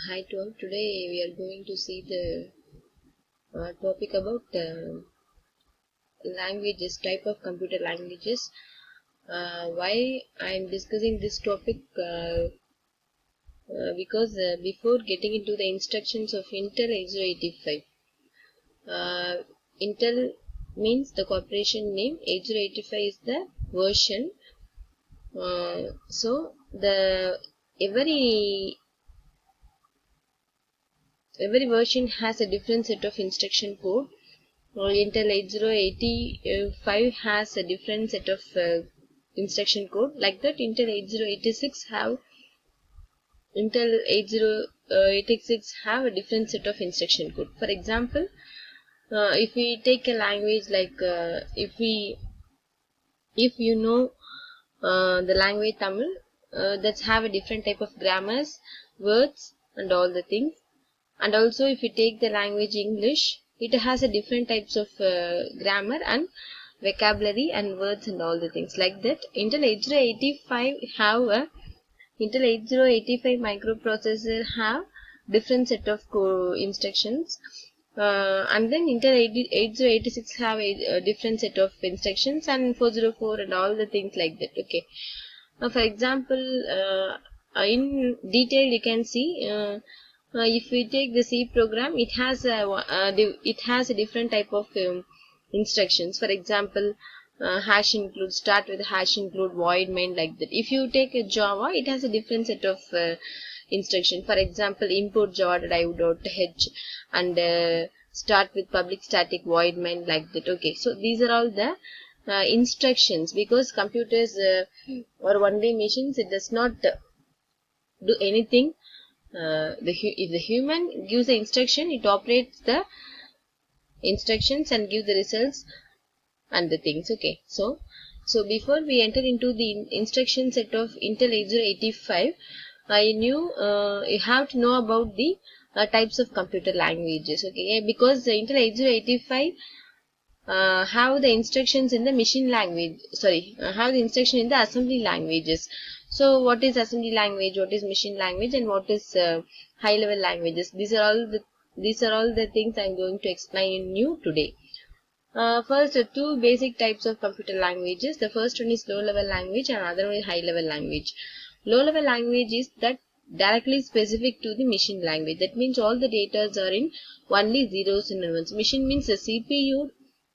Hi to all. Today we are going to see the topic about languages, type of computer languages. Why I am discussing this topic? Because before getting into the instructions of Intel 8085, Intel means the corporation name. 8085 is the version. So the every version has a different set of instruction code. Intel 8085 has a different set of instruction code. Like that, Intel 8086 have a different set of instruction code. For example, if we take a language like if you know the language Tamil, that have a different type of grammars, words, and all the things. And also, if you take the language English, it has a different types of grammar and vocabulary and words and all the things like that. Intel 8085 have a Intel 8085 microprocessor have different set of instructions. And then Intel 8086 have a different set of instructions, and 404 and all the things like that. Okay. For example, in detail you can see if we take the C program, it has a different type of instructions. For example, hash include, start with hash include, void main, like that. If you take a Java, it has a different set of instruction. For example, import java.io.h and start with public static void main, like that. Okay, so these are all the instructions, because computers or one-day machines, it does not do anything. If the human gives the instruction, it operates the instructions and give the results and the things. Okay, so before we enter into the instruction set of Intel 8085, I knew you have to know about the types of computer languages. Okay, because the Intel 8085 have the instructions in the machine language, have the instruction in the assembly languages. So what is assembly language, what is machine language, and what is high level languages? These are all the things I'm going to explain you today. First, two basic types of computer languages. The first one is low level language and another one is high level language. Low level language is that directly specific to the machine language. That means all the data are in only zeros and ones. Machine means the CPU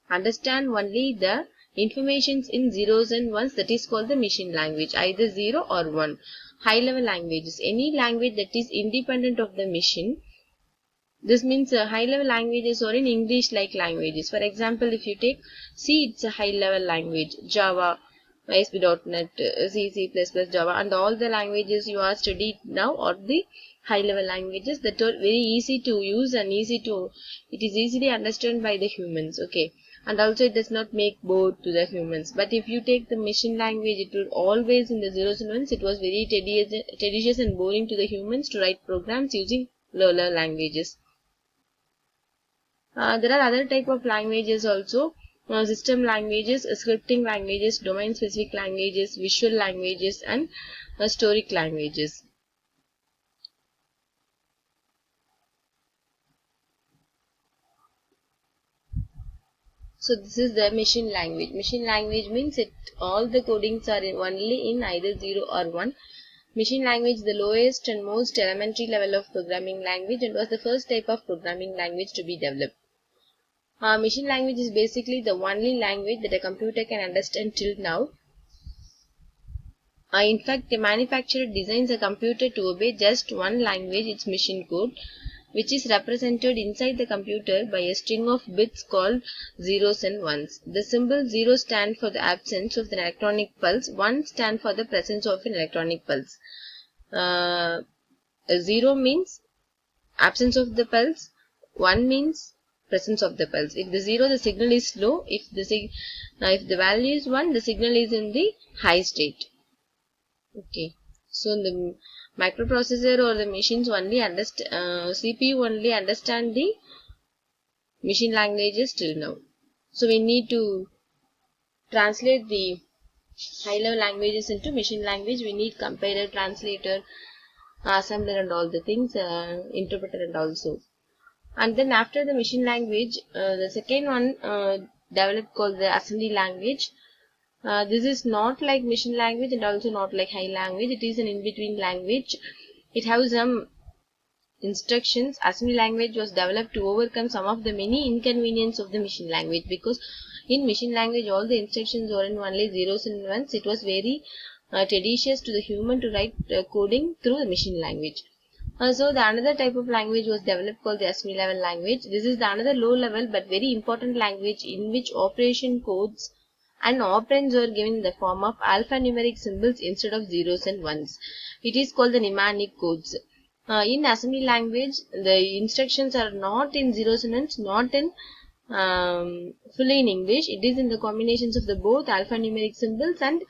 understand only the informations in zeros and ones. That is called the machine language, either 0 or 1. High level languages, any language that is independent of the machine. This means high level languages or in English like languages. For example, if you take C, it's a high level language. Java, ASP.NET, C, C++, Java, and all the languages you are studied now are the high level languages that are very easy to use and it is easily understood by the humans. Okay, and also it does not make bored to the humans. But if you take the machine language, it will always in the zeros and ones. It was very tedious and boring to the humans to write programs using low level languages. There are other type of languages also. System languages, scripting languages, domain specific languages, visual languages, and storic languages. So this is the machine language. Machine language means all the codings are only in either 0 or 1. Machine language is the lowest and most elementary level of programming language and was the first type of programming language to be developed. Machine language is basically the only language that a computer can understand till now. In fact, a manufacturer designs a computer to obey just one language, its machine code, which is represented inside the computer by a string of bits called zeros and ones. The symbol 0 stands for the absence of an electronic pulse, 1 stands for the presence of an electronic pulse. 0 means absence of the pulse, 1 means presence of the pulse. If the 0, the signal is slow. If the value is 1, the signal is in the high state. Okay, so the microprocessor or the machines only CPU only understand the machine languages till now. So we need to translate the high level languages into machine language. We need compiler, translator, assembler and all the things, interpreter and also. And then after the machine language, the second one developed called the assembly language. This is not like machine language and also not like high language. It is an in-between language. It has some instructions. Assembly language was developed to overcome some of the many inconvenience of the machine language, because in machine language all the instructions were in only zeros and ones. It was very tedious to the human to write coding through the machine language. So the another type of language was developed called the assembly level language. This is the another low level but very important language in which operation codes and operands are given in the form of alphanumeric symbols instead of zeros and ones. It is called the mnemonic codes. In assembly language, the instructions are not in zeros and ones, not in fully in English. It is in the combinations of the both alphanumeric symbols and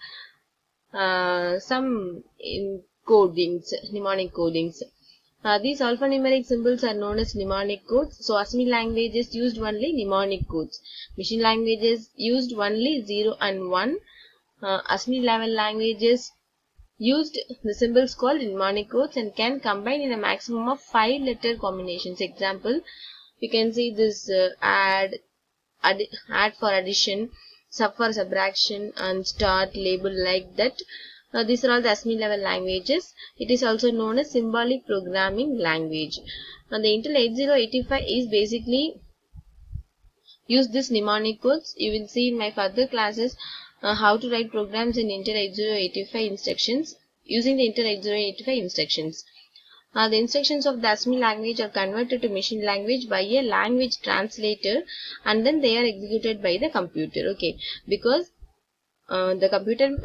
some codings, mnemonic codings. These alphanumeric symbols are known as mnemonic codes. So assembly languages used only mnemonic codes. Machine languages used only 0 and 1. Assembly level languages used the symbols called mnemonic codes and can combine in a maximum of 5 letter combinations. Example, you can see this add for addition, sub for subtraction, and start, label, like that. These are all the assembly level languages. It is also known as symbolic programming language. The Intel 8085 is basically use this mnemonic codes. You will see in my further classes how to write programs in Intel 8085 instructions using the Intel 8085 instructions. The instructions of the assembly language are converted to machine language by a language translator, and then they are executed by the computer. Okay, because the computer,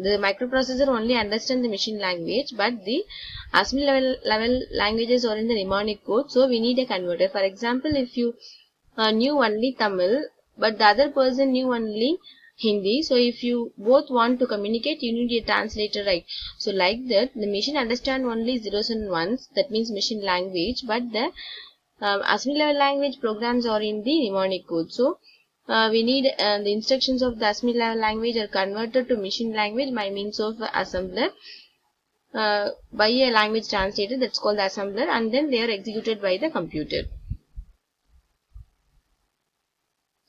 the microprocessor only understands the machine language, but the assembly level languages are in the mnemonic code, so we need a converter. For example, if you knew only Tamil, but the other person knew only Hindi, so if you both want to communicate, you need a translator, right? So like that, the machine understand only zeros and ones, that means machine language, but the assembly level language programs are in the mnemonic code. So we need the instructions of the assembly level language are converted to machine language by means of assembler, by a language translator, that's called the assembler, and then they are executed by the computer.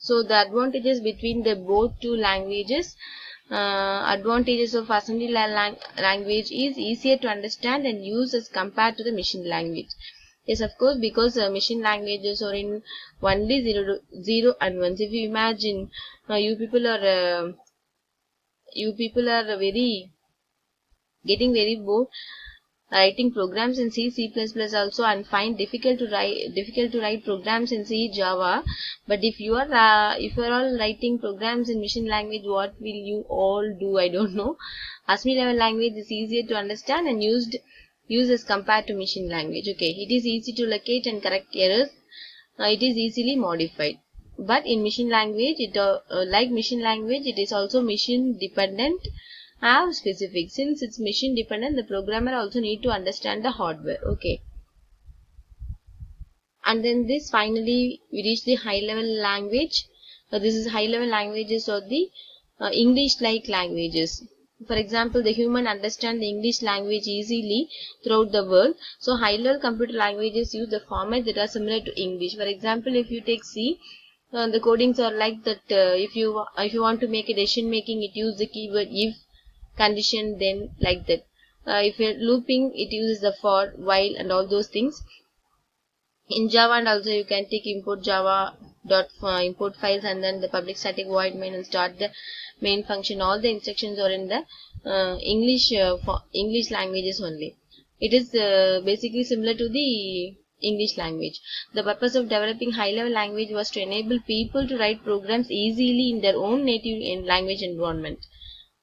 So the advantages between the both two languages, advantages of assembly language is easier to understand and use as compared to the machine language. Yes, of course, because machine languages are in only zero and ones. If you imagine, you people are very getting very bored writing programs in C++ also, and find difficult to write programs in C, Java. But if you are all writing programs in machine language, what will you all do? I don't know. Assembly level language is easier to understand and used as compared to machine language. Okay, it is easy to locate and correct errors. It is easily modified. But in machine language, like machine language, it is also machine dependent. Have specific. Since it's machine dependent, the programmer also need to understand the hardware. Okay. And then this finally we reach the high level language. This is high level languages or the English like languages. For example, the human understand the English language easily throughout the world. So high level computer languages use the format that are similar to English. For example, if you take C, the codings are like that. If you want to make a decision making, it use the keyword if, condition, then, like that. If you're looping, it uses the for, while, and all those things. In Java, and also you can take import java dot import files, and then the public static void main and start the main function. All the instructions are in the English languages only. It is basically similar to the English language. The purpose of developing high-level language was to enable people to write programs easily in their own native language environment.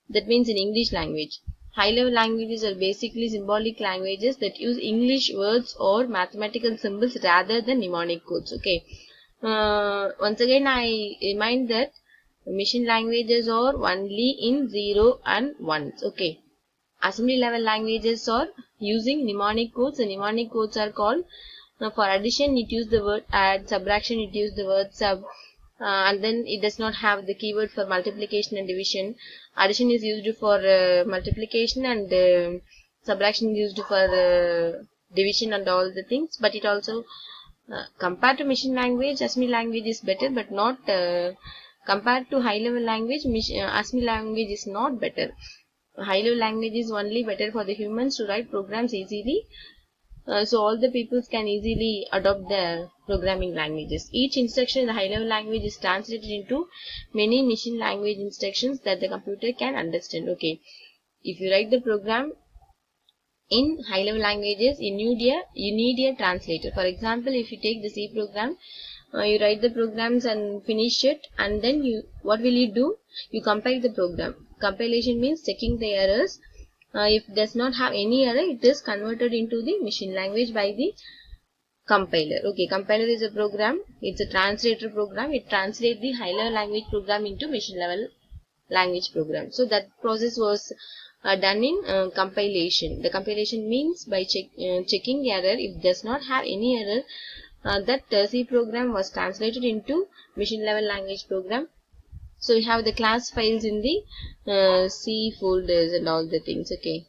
That means in English language. High-level languages are basically symbolic languages that use English words or mathematical symbols rather than mnemonic codes. Okay. Once again, I remind that machine languages are only in 0 and 1s. Okay. Assembly level languages are using mnemonic codes. The mnemonic codes are called, for addition it use the word add, subtraction it use the word sub, and then it does not have the keyword for multiplication and division. Addition is used for multiplication, and subtraction used for division and all the things, but it also compared to machine language, ASME language is better, but not compared to high level language, ASME language is not better. High level language is only better for the humans to write programs easily. So all the peoples can easily adopt the programming languages. Each instruction in the high level language is translated into many machine language instructions that the computer can understand. Okay, if you write the program in high level languages, you need a translator. For example, if you take the C program, you write the programs and finish it, and then what will you do? You compile the program. Compilation means checking the errors. If it does not have any error, it is converted into the machine language by the compiler. Okay, compiler is a program. It's a translator program. It translates the high level language program into machine level language program. So that process was done in compilation. The compilation means by checking error. If it does not have any error, that C program was translated into machine level language program. So we have the class files in the C folders and all the things. Okay.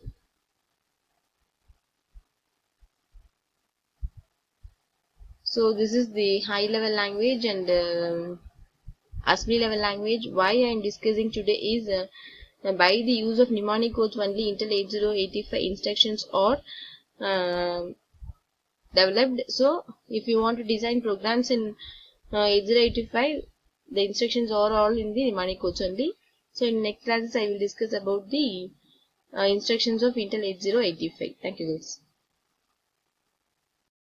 So this is the high level language and ASCII level language. Why I am discussing today is by the use of mnemonic codes only Intel 8085 instructions are developed. So if you want to design programs in 8085, the instructions are all in the mnemonic codes only. So in next classes I will discuss about the instructions of Intel 8085. Thank you guys.